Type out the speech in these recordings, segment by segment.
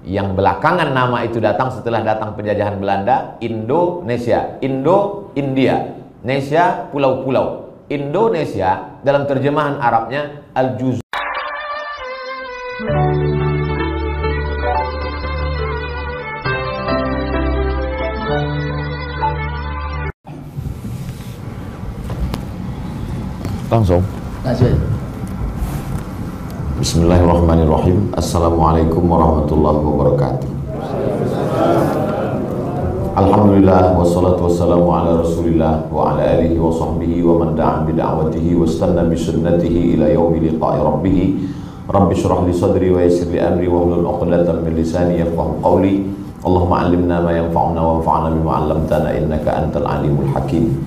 yang belakangan nama itu datang setelah datang penjajahan Belanda, Indonesia. Indo, India. Nesia, pulau-pulau. Indonesia dalam terjemahan Arabnya Al-Juz. Langsung. Bismillahirrahmanirrahim. Assalamualaikum warahmatullahi wabarakatuh. Alhamdulillah wassalatu wassalamu ala Rasulillah wa ala alihi wa sahbihi wa man da'a bi da'watihi wa istanna bi sunnatihi ila yaumi liqa'i rabbih. Rabbi shrah li sadri wa yassir li amri wa hlul 'uqdatam min lisani yafqahu qawli. Allahumma 'allimna ma yanfa'una wanfa'na bima 'allamtana innaka antal alimul hakim.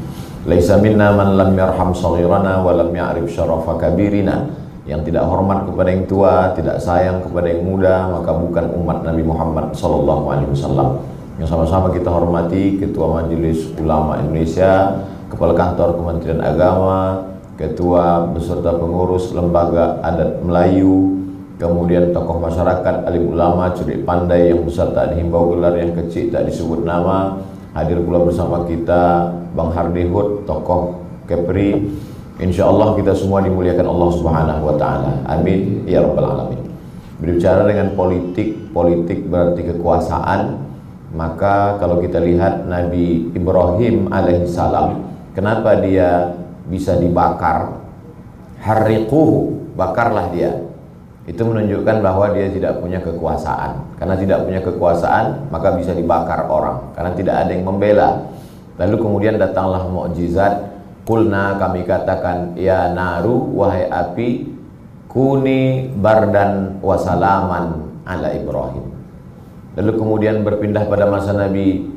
Laisa minna man lam yarham saghirana wa lam ya'rif syarafa kabirina. Yang tidak hormat kepada yang tua, tidak sayang kepada yang muda, maka bukan umat Nabi Muhammad SAW. Yang sama-sama kita hormati Ketua Majelis Ulama Indonesia, Kepala Kantor Kementerian Agama, Ketua beserta pengurus Lembaga Adat Melayu, kemudian tokoh masyarakat, alim ulama, cerdik pandai yang besar tak dihimbau gelar, yang kecil tak disebut nama. Hadir pula bersama kita Bang Hardihut, tokoh Kepri. Insyaallah kita semua dimuliakan Allah Subhanahu wa taala. Amin ya rabbal alamin. Berbicara dengan politik berarti kekuasaan, maka kalau kita lihat Nabi Ibrahim alaihissalam, kenapa dia bisa dibakar? Harriquhu, bakarlah dia. Itu menunjukkan bahwa dia tidak punya kekuasaan. Karena tidak punya kekuasaan, maka bisa dibakar orang, karena tidak ada yang membela. Lalu kemudian datanglah mukjizat. Kulna, kami katakan, ya naru, wahai api, kuni bardan wasalaman ala Ibrahim. Lalu kemudian berpindah pada masa Nabi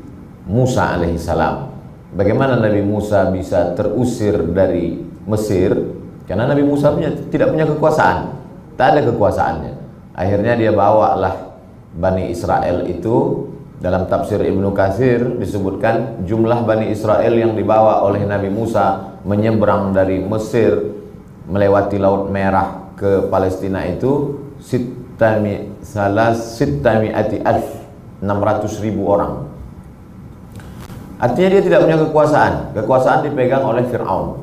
Musa alaihissalam. Bagaimana Nabi Musa bisa terusir dari Mesir? Karena Nabi Musa tidak punya kekuasaan, tak ada kekuasaannya. Akhirnya dia bawalah Bani Israel itu. Dalam tafsir Ibnu Katsir disebutkan jumlah Bani Israel yang dibawa oleh Nabi Musa menyeberang dari Mesir melewati Laut Merah ke Palestina itu 600.000 orang. Artinya dia tidak punya kekuasaan. Kekuasaan dipegang oleh Fir'aun.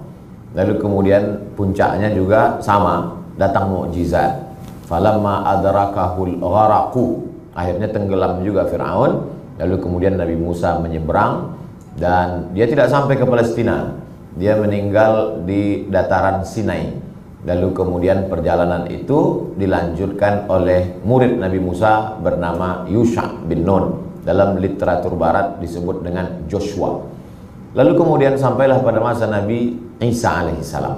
Lalu kemudian puncaknya juga sama, datang mukjizat. Falamma adrakahul gharaqu, akhirnya tenggelam juga Fir'aun. Lalu kemudian Nabi Musa menyeberang dan dia tidak sampai ke Palestina. Dia meninggal di dataran Sinai. Lalu kemudian perjalanan itu dilanjutkan oleh murid Nabi Musa bernama Yusha bin Nun. Dalam literatur barat disebut dengan Joshua. Lalu kemudian sampailah pada masa Nabi Isa alaihissalam.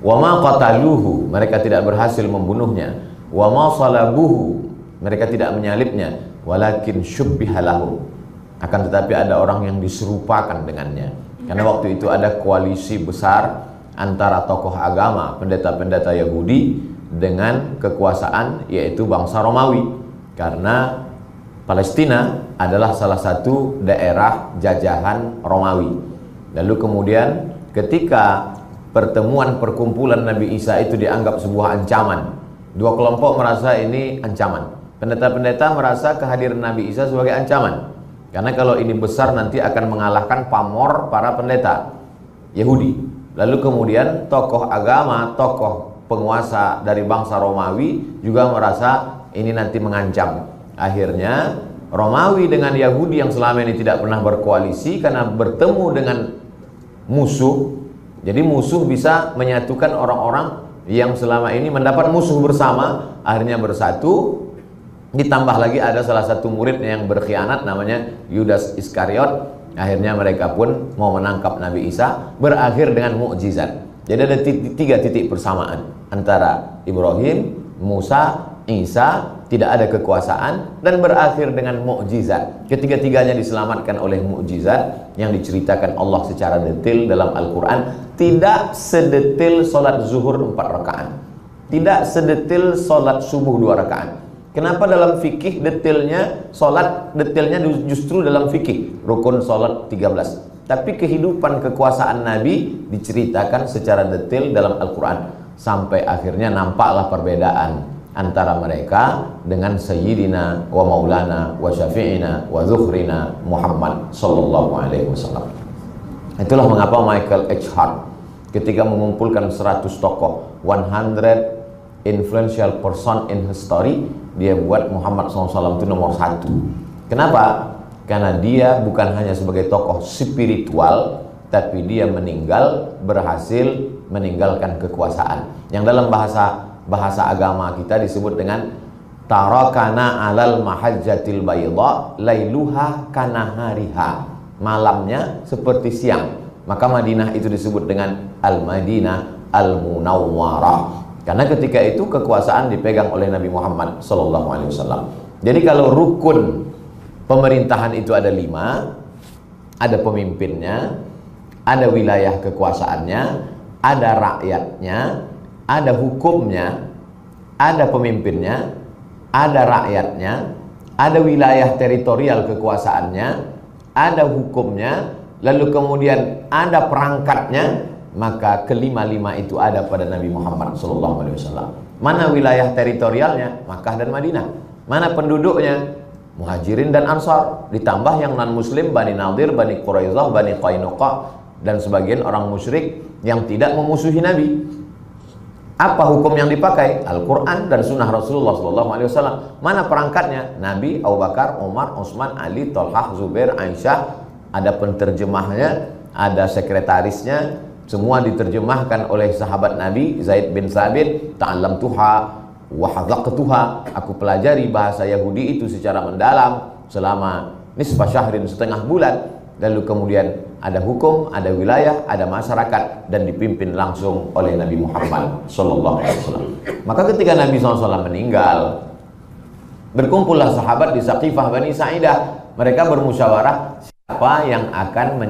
Wa ma qataluhu, mereka tidak berhasil membunuhnya. Wa ma salabuhu, mereka tidak menyalibnya, walakin syubbiha lahum, akan tetapi ada orang yang diserupakan dengannya. Karena waktu itu ada koalisi besar antara tokoh agama, pendeta-pendeta Yahudi dengan kekuasaan, yaitu bangsa Romawi. Karena Palestina adalah salah satu daerah jajahan Romawi. Lalu kemudian ketika pertemuan perkumpulan Nabi Isa itu dianggap sebuah ancaman, dua kelompok merasa ini ancaman. Pendeta-pendeta merasa kehadiran Nabi Isa sebagai ancaman. Karena kalau ini besar nanti akan mengalahkan pamor para pendeta Yahudi. Lalu kemudian tokoh agama, tokoh penguasa dari bangsa Romawi juga merasa ini nanti mengancam. Akhirnya Romawi dengan Yahudi yang selama ini tidak pernah berkoalisi karena bertemu dengan musuh. Jadi musuh bisa menyatukan orang-orang yang selama ini mendapat musuh bersama, akhirnya bersatu. Ditambah lagi ada salah satu muridnya yang berkhianat namanya Yudas Iskariot. Akhirnya mereka pun mau menangkap Nabi Isa, berakhir dengan mukjizat. Jadi ada tiga titik persamaan antara Ibrahim, Musa, Isa, tidak ada kekuasaan, dan berakhir dengan mukjizat. Ketiga-tiganya diselamatkan oleh mukjizat yang diceritakan Allah secara detail dalam Al-Quran. Tidak sedetil sholat zuhur 4 rakaat, tidak sedetil sholat subuh 2 rakaat. Kenapa dalam fikih detailnya sholat, detailnya justru dalam fikih rukun sholat 13. Tapi kehidupan kekuasaan Nabi diceritakan secara detail dalam Al-Quran. Sampai akhirnya nampaklah perbedaan antara mereka dengan Sayyidina wa Maulana wa Syafi'ina wa Dzukhrina Muhammad sallallahu alaihi wasallam. Itulah mengapa Michael H. Hart ketika mengumpulkan 100 tokoh, 100 influential person in history, dia buat Muhammad SAW itu nomor 1. Kenapa? Karena dia bukan hanya sebagai tokoh spiritual, tapi dia meninggal, berhasil meninggalkan kekuasaan. Yang dalam bahasa agama kita disebut dengan tarakana alal mahajjatil bayda lailuha kanahariha. Malamnya seperti siang. Maka Madinah itu disebut dengan Al-Madinah Al-Munawwarah. Karena ketika itu kekuasaan dipegang oleh Nabi Muhammad SAW. Jadi kalau rukun pemerintahan itu ada 5, ada pemimpinnya, ada wilayah kekuasaannya, ada rakyatnya, ada hukumnya, ada pemimpinnya, ada rakyatnya, ada wilayah teritorial kekuasaannya, ada hukumnya, lalu kemudian ada perangkatnya, maka kelima-lima itu ada pada Nabi Muhammad SAW. Mana wilayah teritorialnya? Makkah dan Madinah. Mana penduduknya? Muhajirin dan Ansar, ditambah yang non-muslim, Bani Nadir, Bani Quraidah, Bani Qainuqa, dan sebagian orang musyrik yang tidak memusuhi Nabi. Apa hukum yang dipakai? Al-Quran dan Sunnah Rasulullah SAW. Mana perangkatnya? Nabi, Abu Bakar, Umar, Utsman, Ali, Thalhah, Zubair, Aisyah. Ada penterjemahnya, ada sekretarisnya. Semua diterjemahkan oleh sahabat Nabi Zaid bin Sabit. Ta'allamtuha wa hadzaqtuha. Aku pelajari bahasa Yahudi itu secara mendalam selama nisfa syahrin, setengah bulan. Lalu kemudian ada hukum, ada wilayah, ada masyarakat, dan dipimpin langsung oleh Nabi Muhammad SAW. Maka ketika Nabi SAW meninggal, berkumpullah sahabat di Saqifah Bani Sa'idah. Mereka bermusyawarah siapa yang akan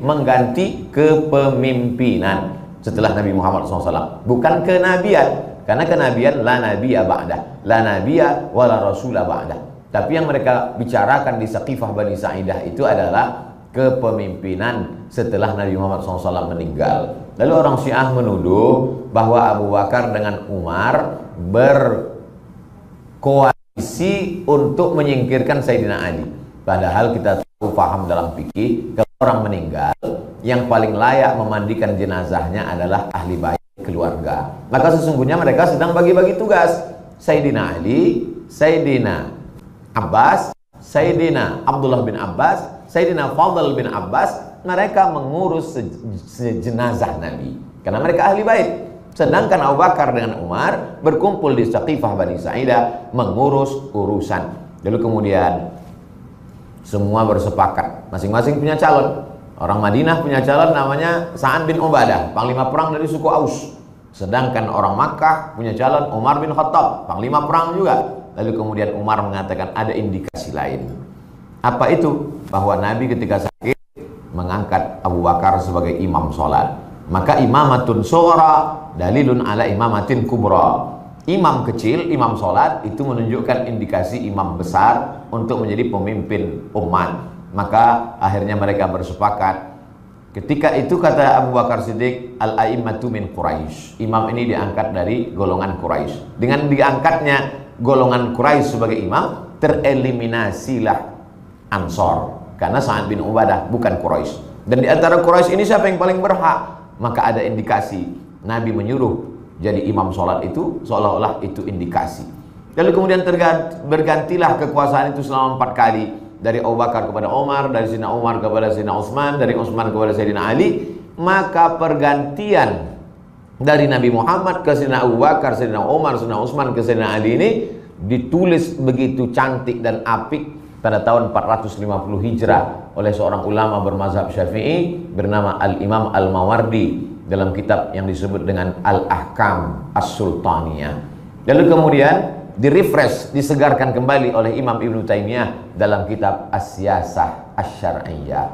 mengganti kepemimpinan setelah Nabi Muhammad SAW. Bukan kenabian, karena kenabian la nabiyya ba'dah, la nabiyya wa la rasula ba'dah. Tapi yang mereka bicarakan di Saqifah Bani Sa'idah itu adalah kepemimpinan setelah Nabi Muhammad SAW meninggal. Lalu orang Syiah menuduh bahwa Abu Bakar dengan Umar berkoalisi untuk menyingkirkan Sayyidina Ali. Padahal kita tahu, paham dalam fikih, kalau orang meninggal, yang paling layak memandikan jenazahnya adalah ahli bait, keluarga. Maka sesungguhnya mereka sedang bagi-bagi tugas. Sayyidina Ali, Sayyidina Abbas, Sayyidina Abdullah bin Abbas, Sayyidina Fadl bin Abbas, mereka mengurus jenazah Nabi karena mereka ahli bait. Sedangkan Abu Bakar dengan Umar berkumpul di Saqifah Bani Sa'idah mengurus urusan. Lalu kemudian semua bersepakat, masing-masing punya calon. Orang Madinah punya calon namanya Sa'ad bin Ubadah, panglima perang dari suku Aus. Sedangkan orang Makkah punya calon Umar bin Khattab, panglima perang juga. Lalu kemudian Umar mengatakan ada indikasi lain. Apa itu? Bahwa Nabi ketika sakit mengangkat Abu Bakar sebagai imam sholat. Maka imamatun sughra dalilun ala imamatin kubra. Imam kecil, imam sholat itu menunjukkan indikasi imam besar untuk menjadi pemimpin umat. Maka akhirnya mereka bersepakat. Ketika itu kata Abu Bakar Siddiq, al-a'immatu min Quraisy. Imam ini diangkat dari golongan Quraisy. Dengan diangkatnya golongan Quraisy sebagai imam, tereliminasilah Ansor, karena Sa'ad bin Ubadah bukan Quraisy. Dan di antara Quraisy ini siapa yang paling berhak? Maka ada indikasi Nabi menyuruh jadi imam sholat itu, seolah-olah itu indikasi. Lalu kemudian bergantilah kekuasaan itu selama 4 kali. Dari Abu Bakar kepada Umar, dari Sayyidina Umar kepada Sayyidina Utsman, dari Utsman kepada Sayyidina Ali. Maka pergantian dari Nabi Muhammad ke Sayyidina Abu Bakar, Sayyidina Umar, Sayyidina Utsman ke Sayyidina Ali ini ditulis begitu cantik dan apik pada tahun 450 Hijrah oleh seorang ulama bermazhab Syafi'i bernama Al-Imam Al-Mawardi dalam kitab yang disebut dengan Al-Ahkam As-Sultaniyah. Lalu kemudian direfresh, disegarkan kembali oleh Imam Ibnu Taimiyah dalam kitab As-Siyasah Asy-Syar'iyyah.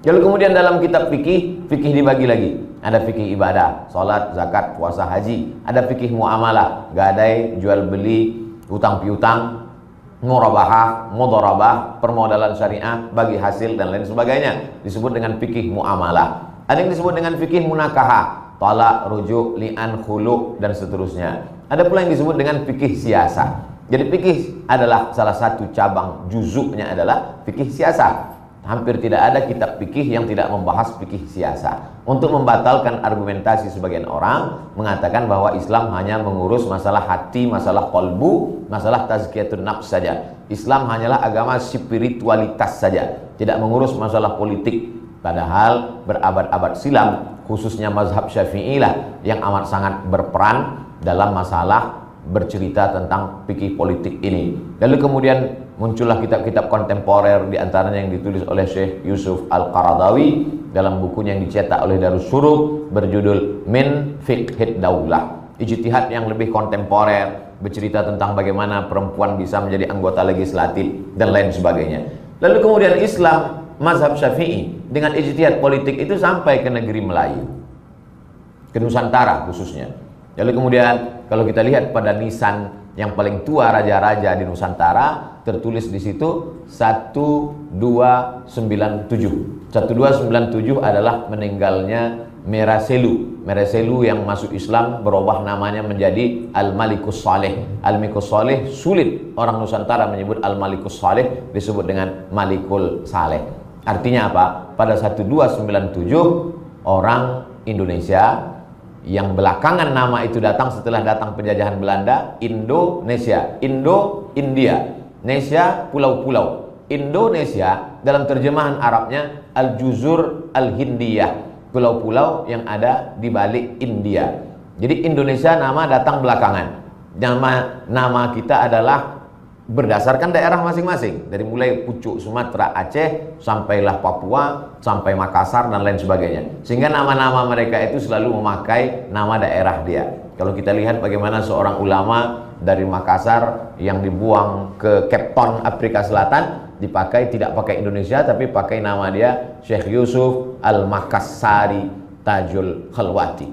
Lalu kemudian dalam kitab fikih dibagi lagi. Ada fikih ibadah, salat, zakat, puasa, haji. Ada fikih muamalah, gadai, jual beli, utang piutang, murabahah, mudharabah, permodalan syariah, bagi hasil dan lain sebagainya, disebut dengan fikih muamalah. Ada yang disebut dengan fikih munakahah, talak, rujuk, li'an, khulu, dan seterusnya. Ada pula yang disebut dengan fikih siasah. Jadi fikih adalah salah satu cabang juzuknya adalah fikih siasah. Hampir tidak ada kitab fikih yang tidak membahas fikih siasah. Untuk membatalkan argumentasi sebagian orang mengatakan bahwa Islam hanya mengurus masalah hati, masalah qalbu, masalah tazkiyatun nafs saja. Islam hanyalah agama spiritualitas saja, tidak mengurus masalah politik. Padahal berabad-abad silam, khususnya mazhab Syafi'i lah yang amat sangat berperan dalam masalah bercerita tentang fikih politik ini. Lalu kemudian muncullah kitab-kitab kontemporer, diantaranya yang ditulis oleh Syekh Yusuf Al-Qaradawi dalam bukunya yang dicetak oleh Darussuruq berjudul Min Fiqhid Daulah, ijtihad yang lebih kontemporer, bercerita tentang bagaimana perempuan bisa menjadi anggota legislatif dan lain sebagainya. Lalu kemudian Islam mazhab Syafi'i dengan ijtihad politik itu sampai ke negeri Melayu, ke Nusantara khususnya. Lalu kemudian kalau kita lihat pada nisan yang paling tua raja-raja di Nusantara, tertulis di situ 1297. 1297 adalah meninggalnya Mereselu. Mereselu yang masuk Islam berubah namanya menjadi Al-Malikus Saleh. Al-Malikus Saleh sulit orang Nusantara menyebut Al-Malikus Saleh, disebut dengan Malikul Saleh. Artinya apa? Pada 1297 orang Indonesia yang belakangan nama itu datang setelah datang penjajahan Belanda, Indonesia, India, Nesia, pulau-pulau. Indonesia dalam terjemahan Arabnya Al-Juzur Al-Hindiyah, pulau-pulau yang ada di balik India. Jadi Indonesia nama datang belakangan. Nama kita adalah berdasarkan daerah masing-masing, dari mulai pucuk Sumatera, Aceh, sampailah Papua, sampai Makassar dan lain sebagainya. Sehingga nama-nama mereka itu selalu memakai nama daerah dia. Kalau kita lihat bagaimana seorang ulama dari Makassar yang dibuang ke Cape Town, Afrika Selatan, tidak pakai Indonesia tapi pakai nama dia Syekh Yusuf Al-Makassari Tajul Khalwati.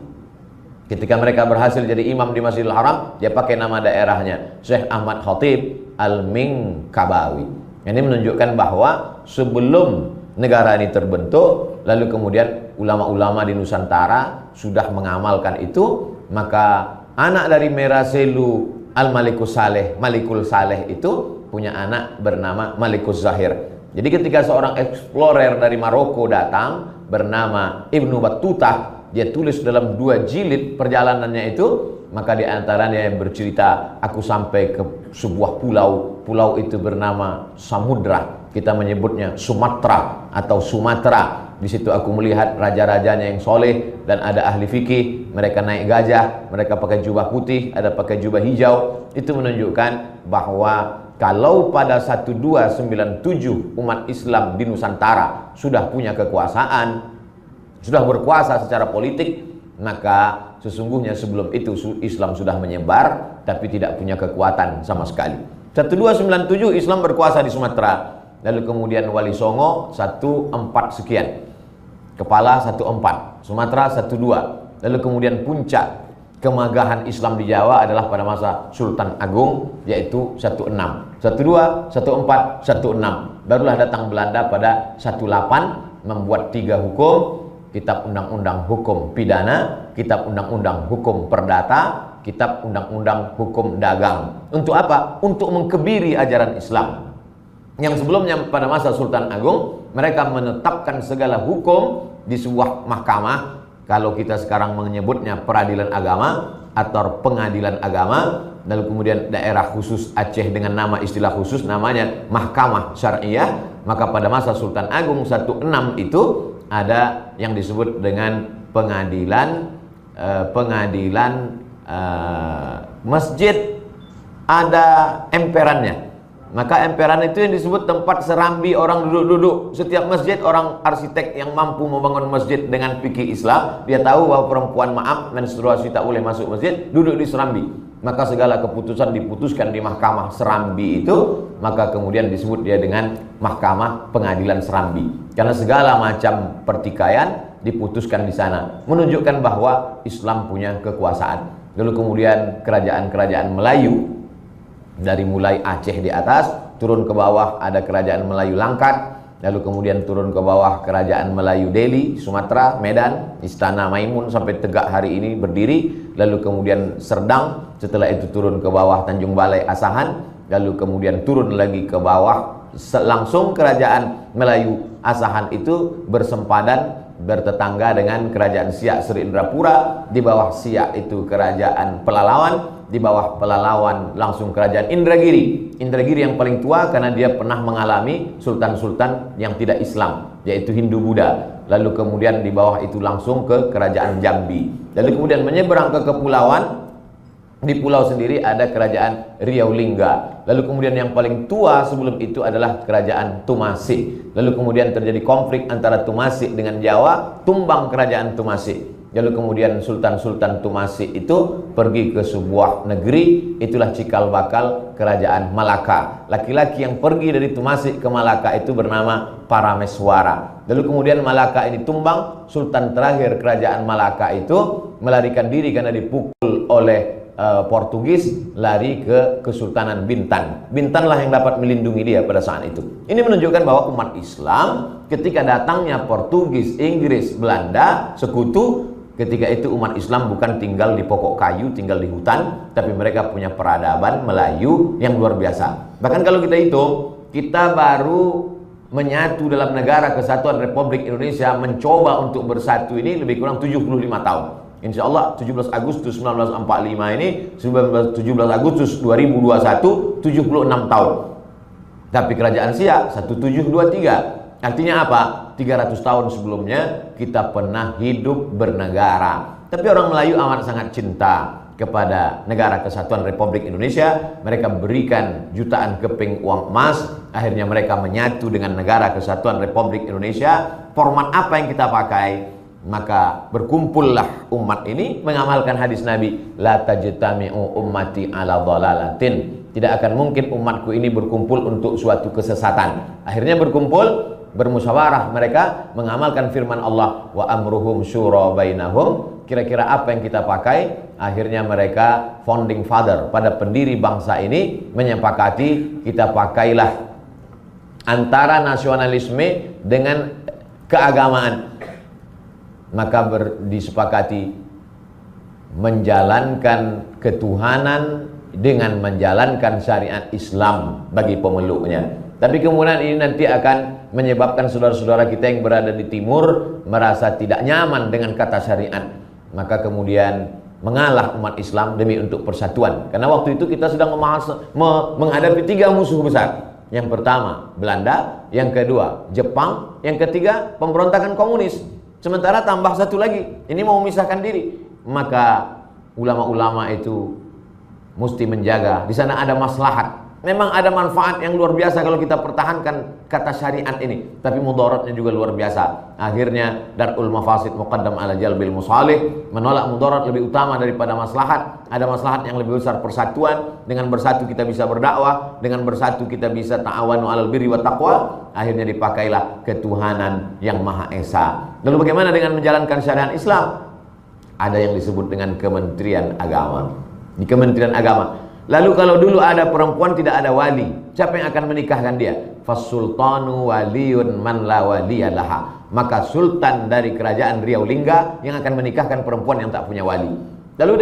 Ketika mereka berhasil jadi imam di Masjidil Haram, dia pakai nama daerahnya Syekh Ahmad Khatib Al-Minkabawi. Ini menunjukkan bahwa sebelum negara ini terbentuk, lalu kemudian ulama-ulama di Nusantara sudah mengamalkan itu, maka anak dari Mereselu Al-Malikus Saleh, Malikul Saleh itu punya anak bernama Malikus Zahir. Jadi ketika seorang explorer dari Maroko datang bernama Ibnu Battuta, dia tulis dalam 2 jilid perjalanannya itu, maka di antaranya bercerita, aku sampai ke sebuah pulau itu bernama Samudra, kita menyebutnya Sumatera atau Sumatera. Di situ aku melihat raja-rajanya yang soleh dan ada ahli fikih, mereka naik gajah, mereka pakai jubah putih, ada pakai jubah hijau. Itu menunjukkan bahwa kalau pada 1297 umat Islam di Nusantara sudah punya kekuasaan, sudah berkuasa secara politik, maka sesungguhnya sebelum itu Islam sudah menyebar tapi tidak punya kekuatan sama sekali. 1297 Islam berkuasa di Sumatera, lalu kemudian Wali Songo 14 sekian, kepala 14, Sumatera 12, lalu kemudian puncak kemagahan Islam di Jawa adalah pada masa Sultan Agung, yaitu 16, 12, 14, 16. Barulah datang Belanda pada 18 membuat 3 hukum: Kitab Undang-Undang Hukum Pidana, Kitab Undang-Undang Hukum Perdata, Kitab Undang-Undang Hukum Dagang. Untuk apa? Untuk mengkebiri ajaran Islam. Yang sebelumnya pada masa Sultan Agung, mereka menetapkan segala hukum di sebuah mahkamah. Kalau kita sekarang menyebutnya peradilan agama atau pengadilan agama, lalu kemudian daerah khusus Aceh dengan nama istilah khusus namanya Mahkamah Syariah. Maka pada masa Sultan Agung 16 itu ada yang disebut dengan pengadilan masjid, ada emperannya. Maka emperan itu yang disebut tempat serambi orang duduk-duduk. Setiap masjid, orang arsitek yang mampu membangun masjid dengan fikih Islam, dia tahu bahwa perempuan menstruasi tak boleh masuk masjid, duduk di serambi. Maka segala keputusan diputuskan di mahkamah serambi itu, maka kemudian disebut dia dengan mahkamah pengadilan serambi. Karena segala macam pertikaian diputuskan di sana, menunjukkan bahwa Islam punya kekuasaan. Lalu kemudian kerajaan-kerajaan Melayu, dari mulai Aceh di atas turun ke bawah ada kerajaan Melayu Langkat, lalu kemudian turun ke bawah kerajaan Melayu Delhi, Sumatera, Medan, Istana Maimun sampai tegak hari ini berdiri. lalu kemudian Serdang, setelah itu turun ke bawah Tanjung Balai Asahan, lalu kemudian turun lagi ke bawah, langsung kerajaan Melayu Asahan itu bersempadan bertetangga dengan kerajaan Siak Sri Indrapura. Di bawah Siak itu kerajaan Pelalawan, di bawah Pelalawan langsung kerajaan Indragiri. Indragiri yang paling tua karena dia pernah mengalami sultan-sultan yang tidak Islam, yaitu Hindu-Buddha. Lalu kemudian di bawah itu langsung ke kerajaan Jambi. Lalu kemudian menyeberang ke kepulauan. Di pulau sendiri ada kerajaan Riau Lingga. Lalu kemudian yang paling tua sebelum itu adalah kerajaan Tumasik. Lalu kemudian terjadi konflik antara Tumasik dengan Jawa, tumbang kerajaan Tumasik. Lalu kemudian Sultan-Sultan Tumasik itu pergi ke sebuah negeri, itulah cikal bakal kerajaan Malaka. Laki-laki yang pergi dari Tumasik ke Malaka itu bernama Parameswara. Lalu kemudian Malaka ini tumbang, Sultan terakhir kerajaan Malaka itu melarikan diri karena dipukul oleh Portugis, lari ke Kesultanan Bintan. Bintan lah yang dapat melindungi dia pada saat itu. Ini menunjukkan bahwa umat Islam ketika datangnya Portugis, Inggris, Belanda, sekutu, ketika itu umat Islam bukan tinggal di pokok kayu, tinggal di hutan, tapi mereka punya peradaban Melayu yang luar biasa. Bahkan kalau kita hitung, kita baru menyatu dalam negara kesatuan Republik Indonesia, mencoba untuk bersatu ini lebih kurang 75 tahun. Insya Allah 17 Agustus 1945 ini 17 Agustus 2021 76 tahun. Tapi kerajaan Siak 1723. Artinya apa? 300 tahun sebelumnya kita pernah hidup bernegara. Tapi orang Melayu amat sangat cinta kepada negara kesatuan Republik Indonesia. Mereka berikan jutaan keping uang emas. Akhirnya mereka menyatu dengan negara kesatuan Republik Indonesia. Format apa yang kita pakai? Maka berkumpullah umat ini mengamalkan hadis Nabi, la tajtami'u ummati ala dhalalatin. Tidak akan mungkin umatku ini berkumpul untuk suatu kesesatan. Akhirnya berkumpul, bermusyawarah, mereka mengamalkan firman Allah, wa amruhum syura bainahum. Kira-kira apa yang kita pakai? Akhirnya mereka founding father, pada pendiri bangsa ini menyepakati kita pakailah antara nasionalisme dengan keagamaan. Maka disepakati menjalankan ketuhanan dengan menjalankan syariat Islam bagi pemeluknya. Tapi kemudian ini nanti akan menyebabkan saudara-saudara kita yang berada di timur merasa tidak nyaman dengan kata syariat. Maka kemudian mengalah umat Islam demi untuk persatuan. Karena waktu itu kita sedang menghadapi 3 musuh besar. Yang pertama Belanda, yang kedua Jepang, yang ketiga pemberontakan komunis. Sementara tambah satu lagi, ini mau memisahkan diri. Maka ulama-ulama itu mesti menjaga. Di sana ada maslahat. Memang ada manfaat yang luar biasa kalau kita pertahankan kata syariat ini. Tapi mudaratnya juga luar biasa. Akhirnya darul mafasid muqaddam ala jalbil musalih. Menolak mudarat lebih utama daripada maslahat. Ada maslahat yang lebih besar, persatuan. Dengan bersatu kita bisa berdakwah. Dengan bersatu kita bisa ta'awanu alal birri wa taqwa. Akhirnya dipakailah ketuhanan yang Maha Esa. Lalu bagaimana dengan menjalankan syariat Islam? Ada yang disebut dengan Kementerian Agama. Di Kementerian Agama. Lalu kalau dulu ada perempuan tidak ada wali, siapa yang akan menikahkan dia? Fasultanu waliyun man la waliyalaha. Maka sultan dari kerajaan Riau Lingga yang akan menikahkan perempuan yang tak punya wali. Lalu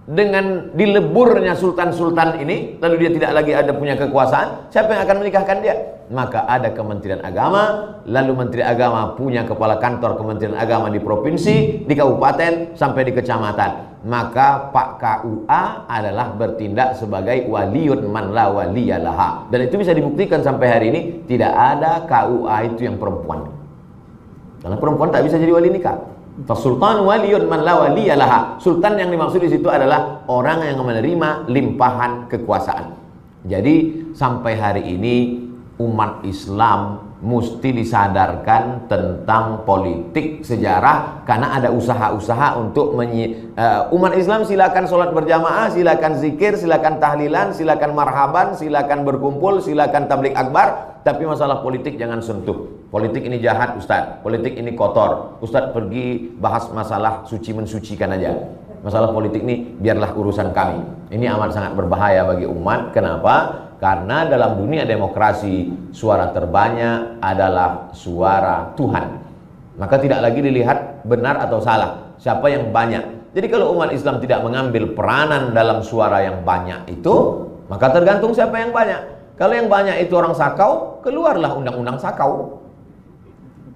dengan dileburnya sultan-sultan ini, lalu dia tidak lagi ada punya kekuasaan, siapa yang akan menikahkan dia? Maka ada Kementerian Agama, lalu Menteri Agama punya kepala kantor Kementerian Agama di provinsi, di kabupaten, sampai di kecamatan. Maka Pak KUA adalah bertindak sebagai waliyun man la waliyalaha. Dan itu bisa dibuktikan sampai hari ini tidak ada KUA itu yang perempuan. Karena perempuan tak bisa jadi wali nikah. Fasultan waliyun man la waliyalaha. Sultan yang dimaksud di situ adalah orang yang menerima limpahan kekuasaan. Jadi sampai hari ini umat Islam mesti disadarkan tentang politik sejarah, karena ada usaha-usaha untuk umat Islam silakan sholat berjamaah, silakan zikir, silakan tahlilan, silakan marhaban, silakan berkumpul, silakan tablik akbar, tapi masalah politik jangan sentuh. Politik ini jahat Ustadz, politik ini kotor. Ustadz pergi bahas masalah suci mensucikan aja. Masalah politik ini biarlah urusan kami. Ini amat sangat berbahaya bagi umat. Kenapa? Karena dalam dunia demokrasi suara terbanyak adalah suara Tuhan. Maka tidak lagi dilihat benar atau salah, siapa yang banyak. Jadi kalau umat Islam tidak mengambil peranan dalam suara yang banyak itu, maka tergantung siapa yang banyak. Kalau yang banyak itu orang sakau, keluarlah undang-undang sakau.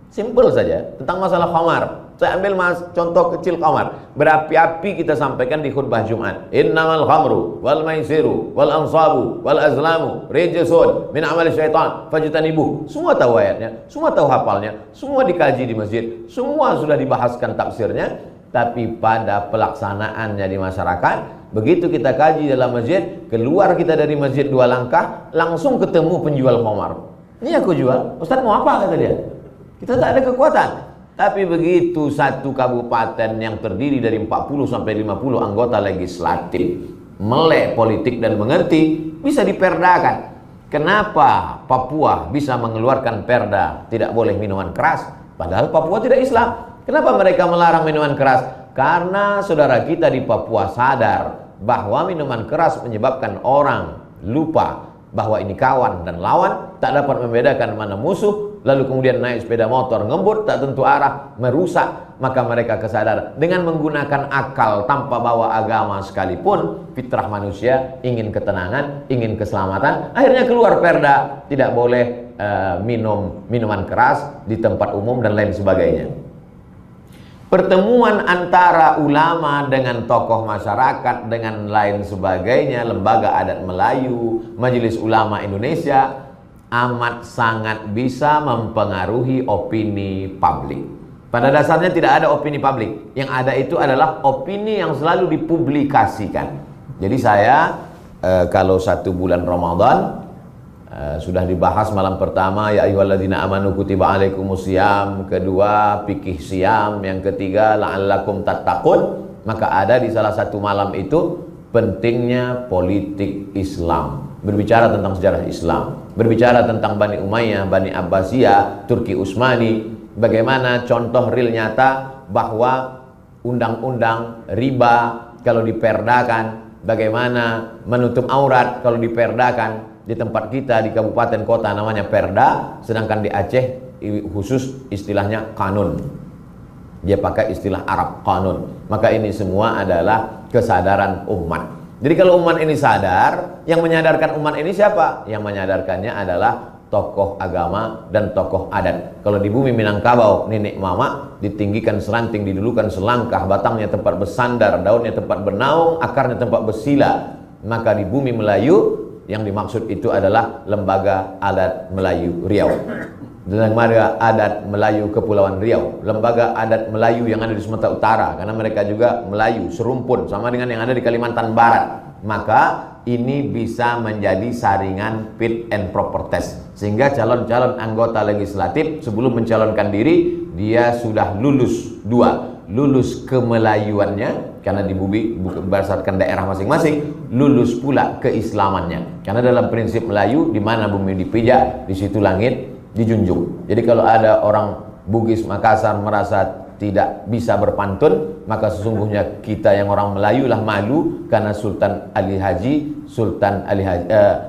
Simple saja. Tentang masalah khamar, saya ambil contoh kecil khamar. Berapi-api kita sampaikan di khutbah Jumat. Innamal khamru wal maisiru wal ansabu wal azlamu rijsun min amali syaitan fajtanibuh. Semua tahu ayatnya, semua tahu hafalnya, semua dikaji di masjid, semua sudah dibahaskan tafsirnya. Tapi pada pelaksanaannya di masyarakat, begitu kita kaji dalam masjid, keluar kita dari masjid 2 langkah, langsung ketemu penjual khamar. Ini aku jual, Ustaz mau apa, kata dia. Kita tak ada kekuatan. Tapi begitu satu kabupaten yang terdiri dari 40 sampai 50 anggota legislatif melek politik dan mengerti, bisa diperdakan. Kenapa Papua bisa mengeluarkan perda tidak boleh minuman keras, padahal Papua tidak Islam? Kenapa mereka melarang minuman keras? Karena saudara kita di Papua sadar bahwa minuman keras menyebabkan orang lupa bahwa ini kawan dan lawan, tak dapat membedakan mana musuh, lalu kemudian naik sepeda motor ngebut tak tentu arah, merusak. Maka mereka kesadar dengan menggunakan akal tanpa bawa agama sekalipun, fitrah manusia ingin ketenangan, ingin keselamatan, akhirnya keluar perda tidak boleh minum minuman keras di tempat umum dan lain sebagainya. Pertemuan antara ulama dengan tokoh masyarakat dengan lain sebagainya, lembaga adat Melayu, Majelis Ulama Indonesia amat sangat bisa mempengaruhi opini publik. Pada dasarnya tidak ada opini publik, yang ada itu adalah opini yang selalu dipublikasikan. Jadi saya kalau 1 bulan Ramadan sudah dibahas malam pertama ya ayyuhalladzina amanu kutiba alaikumusiyam, kedua fikih siam, yang ketiga la'allakum tattaqun. Maka ada di salah satu malam itu pentingnya politik Islam, berbicara tentang sejarah Islam, berbicara tentang Bani Umayyah, Bani Abbasiyah, Turki Utsmani, bagaimana contoh real nyata bahwa undang-undang riba kalau diperdakan, bagaimana menutup aurat kalau diperdakan. Di tempat kita di kabupaten kota namanya perda, sedangkan di Aceh khusus istilahnya kanun. Dia pakai istilah Arab kanun. Maka ini semua adalah kesadaran umat. Jadi kalau umat ini sadar, yang menyadarkan umat ini siapa? Yang menyadarkannya adalah tokoh agama dan tokoh adat. Kalau di bumi Minangkabau, nenek mama ditinggikan seranting, didulukan selangkah, batangnya tempat bersandar, daunnya tempat bernaung, akarnya tempat bersila. Maka di bumi Melayu yang dimaksud itu adalah Lembaga Adat Melayu Riau, Lembaga Adat Melayu Kepulauan Riau, Lembaga Adat Melayu yang ada di Sumatera Utara, karena mereka juga Melayu serumpun sama dengan yang ada di Kalimantan Barat. Maka ini bisa menjadi saringan fit and proper test, sehingga calon-calon anggota legislatif sebelum mencalonkan diri dia sudah lulus 2, lulus kemelayuannya karena di bumi berdasarkan daerah masing-masing, lulus pula keislamannya karena dalam prinsip Melayu di mana bumi dipijak di situ langit dijunjung. Jadi kalau ada orang Bugis Makassar merasa tidak bisa berpantun, maka sesungguhnya kita yang orang Melayu lah malu karena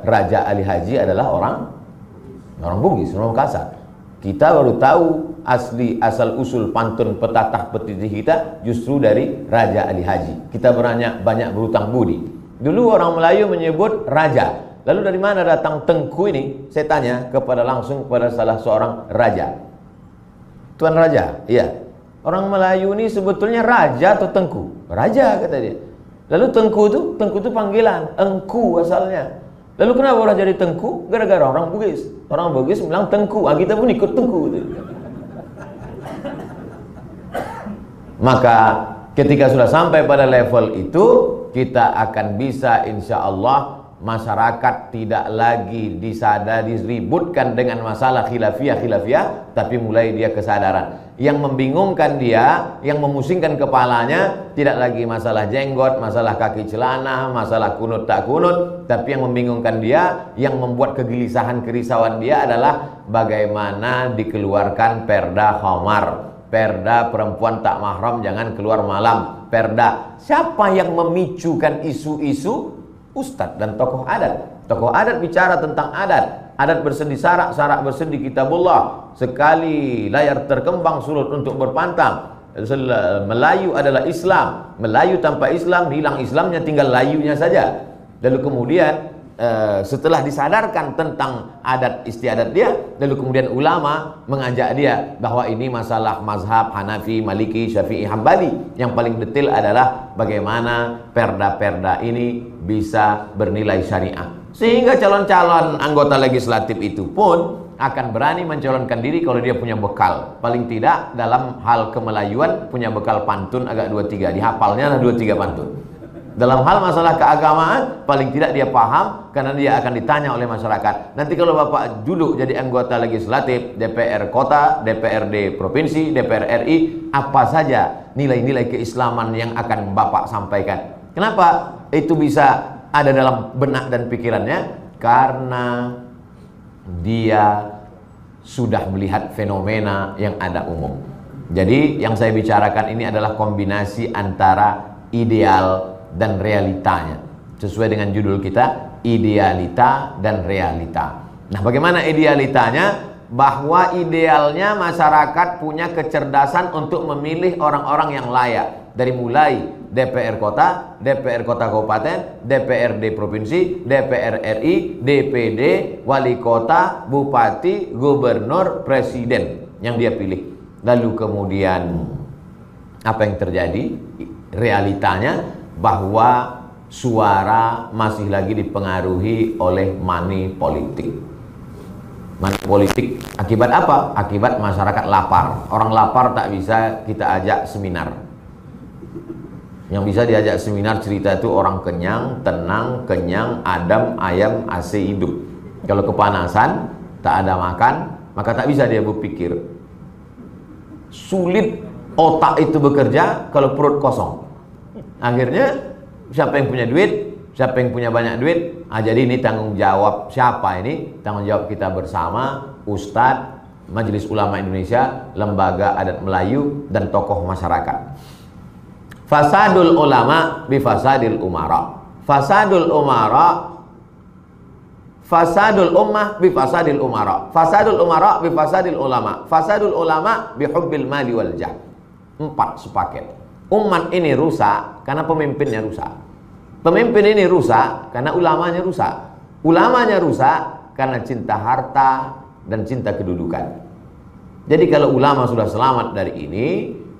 Raja Ali Haji adalah orang Bugis, orang Makassar. Kita baru tahu asal usul pantun petatah petitih kita justru dari Raja Ali Haji. Kita banyak berutang budi. Dulu orang Melayu menyebut raja. Lalu dari mana datang tengku ini? Saya tanya langsung kepada salah seorang raja. Tuan Raja, iya. Orang Melayu ini sebetulnya raja atau tengku? Raja, kata dia. Lalu tengku itu panggilan, engku asalnya. Lalu kenapa orang jadi tengku? Gara-gara orang Bugis. Orang Bugis bilang tengku, kita pun ikut tengku. Maka ketika sudah sampai pada level itu, kita akan bisa insya Allah masyarakat tidak lagi diributkan dengan masalah khilafiyah, tapi mulai dia kesadaran. Yang membingungkan dia, yang memusingkan kepalanya tidak lagi masalah jenggot, masalah kaki celana, masalah kunut tak kunut, tapi yang membingungkan dia, yang membuat kegelisahan kerisauan dia adalah bagaimana dikeluarkan perda khamar, perda perempuan tak mahram jangan keluar malam, perda. Siapa yang memicukan isu-isu? Ustadz dan tokoh adat. Tokoh adat bicara tentang adat. Adat bersendi sarak, sarak bersendi kitabullah. Sekali layar terkembang sulut untuk berpantang. Melayu adalah Islam. Melayu tanpa Islam, hilang Islamnya, tinggal layunya saja. Lalu kemudian setelah disadarkan tentang adat istiadat dia, lalu kemudian ulama mengajak dia bahwa ini masalah mazhab Hanafi, Maliki, Syafi'i, Hambali. Yang paling detail adalah bagaimana perda-perda ini bisa bernilai syariah. Sehingga calon-calon anggota legislatif itu pun akan berani mencalonkan diri kalau dia punya bekal. Paling tidak dalam hal kemelayuan punya bekal pantun agak 2-3, dihafalnya lah 2-3 pantun. Dalam hal masalah keagamaan paling tidak dia paham, karena dia akan ditanya oleh masyarakat. Nanti kalau Bapak duduk jadi anggota legislatif, DPR kota, DPRD provinsi, DPR RI, apa saja nilai-nilai keislaman yang akan Bapak sampaikan. Kenapa itu bisa ada dalam benak dan pikirannya? Karena dia sudah melihat fenomena yang ada umum. Jadi yang saya bicarakan ini adalah kombinasi antara ideal dan realitanya. Sesuai dengan judul kita, idealita dan realita. Nah, bagaimana idealitanya? Bahwa idealnya masyarakat punya kecerdasan untuk memilih orang-orang yang layak. Dari mulai DPR kota, DPR kota kabupaten, DPRD provinsi, DPR RI, DPD, wali kota, bupati, gubernur, presiden yang dia pilih. Lalu kemudian apa yang terjadi? Realitanya bahwa suara masih lagi dipengaruhi oleh money politik. Money politik akibat apa? Akibat masyarakat lapar. Orang lapar tak bisa kita ajak seminar. Yang bisa diajak seminar cerita itu orang kenyang, tenang, kenyang, adem, ayam, AC hidup. Kalau kepanasan, tak ada makan, maka tak bisa dia berpikir. Sulit otak itu bekerja kalau perut kosong. Akhirnya siapa yang punya duit, siapa yang punya banyak duit, jadi ini tanggung jawab siapa ini? Tanggung jawab kita bersama, Ustadz, Majelis Ulama Indonesia, Lembaga Adat Melayu, dan tokoh masyarakat. Fasadul ulama bifasadil umara. Fasadul umara, fasadul ummah bifasadil umara. Fasadul umara bifasadil ulama. Fasadul ulama bihubbil mali wal jah. 4 sepaket. Umat ini rusak karena pemimpinnya rusak. Pemimpin ini rusak karena ulamanya rusak. Ulamanya rusak karena cinta harta dan cinta kedudukan. Jadi kalau ulama sudah selamat dari ini,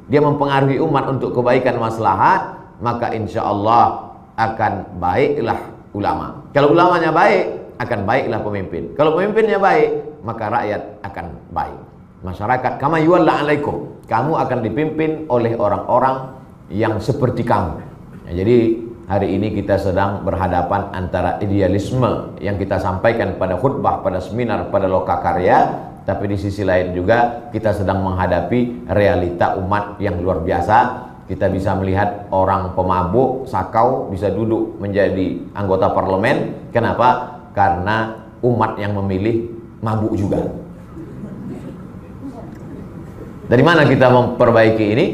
dia mempengaruhi umat untuk kebaikan maslahat, maka insya Allah akan baiklah ulama. Kalau ulamanya baik, akan baiklah pemimpin. Kalau pemimpinnya baik, maka rakyat akan baik. Masyarakat, kama yuwalla alaikum, kamu akan dipimpin oleh orang-orang yang seperti kamu. Jadi hari ini kita sedang berhadapan antara idealisme yang kita sampaikan pada khutbah, pada seminar, pada lokakarya, tapi di sisi lain juga kita sedang menghadapi realita umat yang luar biasa. Kita bisa melihat orang pemabuk, sakau bisa duduk menjadi anggota parlemen. Kenapa? Karena umat yang memilih mabuk juga. Dari mana kita memperbaiki ini?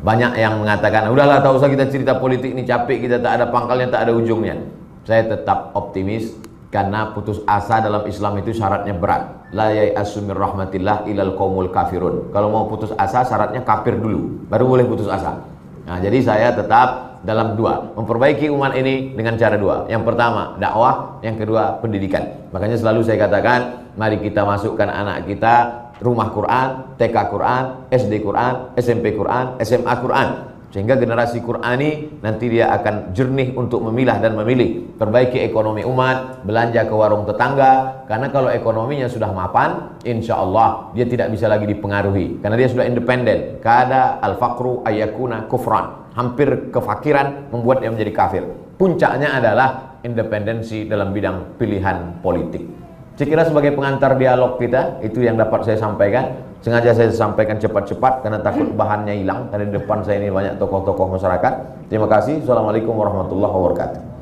Banyak yang mengatakan, udahlah tak usah kita cerita politik ini, capek, kita tak ada pangkalnya, tak ada ujungnya. Saya tetap optimis, karena putus asa dalam Islam itu syaratnya berat. La yai'asu mir rahmatillah ilal qaumul kafirun. Kalau mau putus asa syaratnya kafir dulu, baru boleh putus asa. Nah, jadi saya tetap dalam 2, memperbaiki umat ini dengan cara 2. Yang pertama dakwah, yang kedua pendidikan. Makanya selalu saya katakan, mari kita masukkan anak kita rumah Quran, TK Quran, SD Quran, SMP Quran, SMA Quran. Sehingga generasi Qurani nanti dia akan jernih untuk memilah dan memilih. Perbaiki ekonomi umat, belanja ke warung tetangga. Karena kalau ekonominya sudah mapan, insya Allah dia tidak bisa lagi dipengaruhi. Karena dia sudah independen. Kada al-faqru ayyakuna kufran. Hampir kefakiran membuat dia menjadi kafir. Puncaknya adalah independensi dalam bidang pilihan politik. Saya kira sebagai pengantar dialog kita, itu yang dapat saya sampaikan. Sengaja saya sampaikan cepat-cepat karena takut bahannya hilang. Karena di depan saya ini banyak tokoh-tokoh masyarakat. Terima kasih. Assalamualaikum warahmatullahi wabarakatuh.